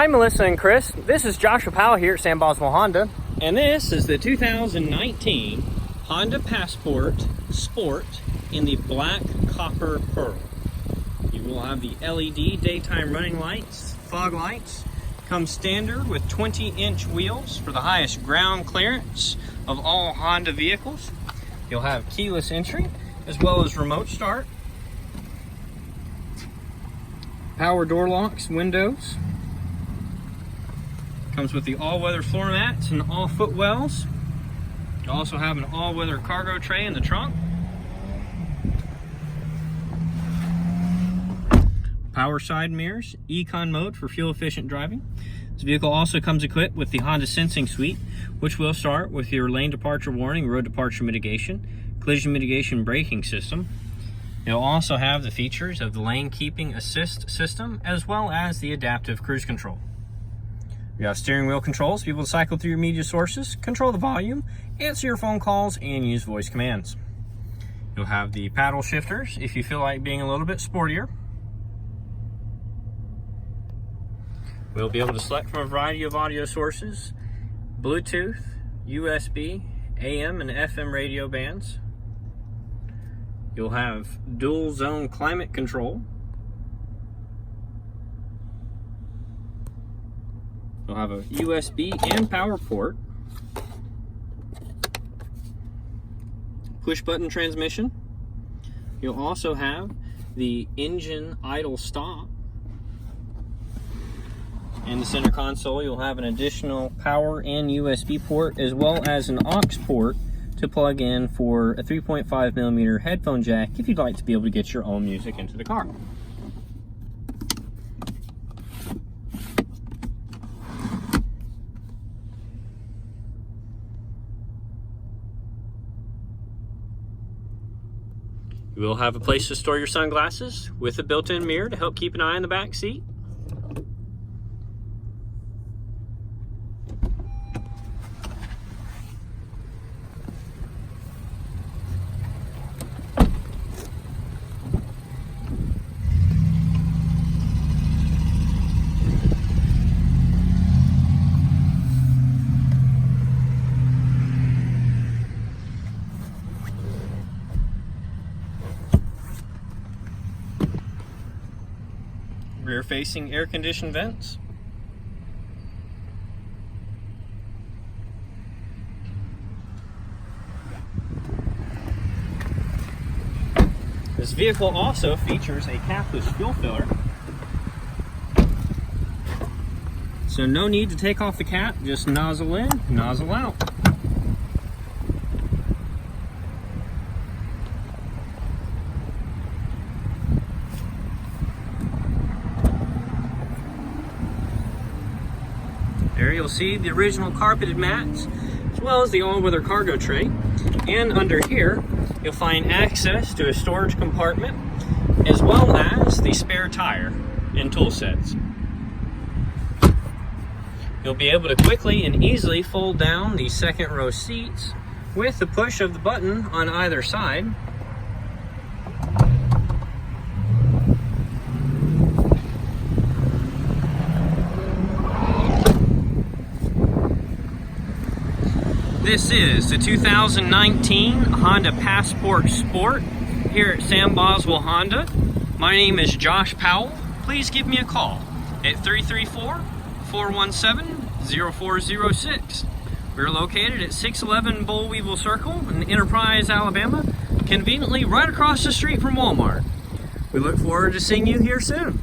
Hi Melissa and Chris, this is Joshua Powell here at Sam Boswell Honda, and this is the 2019 Honda Passport Sport in the black copper pearl. You will have the LED daytime running lights, fog lights, comes standard with 20-inch wheels for the highest ground clearance of all Honda vehicles. You'll have keyless entry as well as remote start, power door locks, windows. Comes with the all-weather floor mats and all footwells. You also have an all-weather cargo tray in the trunk. Power side mirrors, Econ mode for fuel-efficient driving. This vehicle also comes equipped with the Honda Sensing Suite, which will start with your lane departure warning, road departure mitigation, collision mitigation braking system. You'll also have the features of the lane keeping assist system, as well as the adaptive cruise control. You have steering wheel controls to be able to cycle through your media sources, control the volume, answer your phone calls, and use voice commands. You'll have the paddle shifters if you feel like being a little bit sportier. We'll be able to select from a variety of audio sources, Bluetooth, USB, AM and FM radio bands. You'll have dual zone climate control. You'll have a USB and power port, push button transmission. You'll also have the engine idle stop. In the center console, you'll have an additional power and USB port, as well as an aux port to plug in for a 3.5mm headphone jack if you'd like to be able to get your own music into the car. You will have a place to store your sunglasses with a built-in mirror to help keep an eye on the back seat. Rear-facing air-conditioned vents. This vehicle also features a capless fuel filler, so no need to take off the cap, just nozzle in, nozzle out. There you'll see the original carpeted mats, as well as the all-weather cargo tray. And under here, you'll find access to a storage compartment, as well as the spare tire and tool sets. You'll be able to quickly and easily fold down the second row seats with the push of the button on either side. This is the 2019 Honda Passport Sport here at Sam Boswell Honda. My name is Josh Powell. Please give me a call at 334-417-0406. We're located at 611 Bull Weevil Circle in Enterprise, Alabama, conveniently right across the street from Walmart. We look forward to seeing you here soon.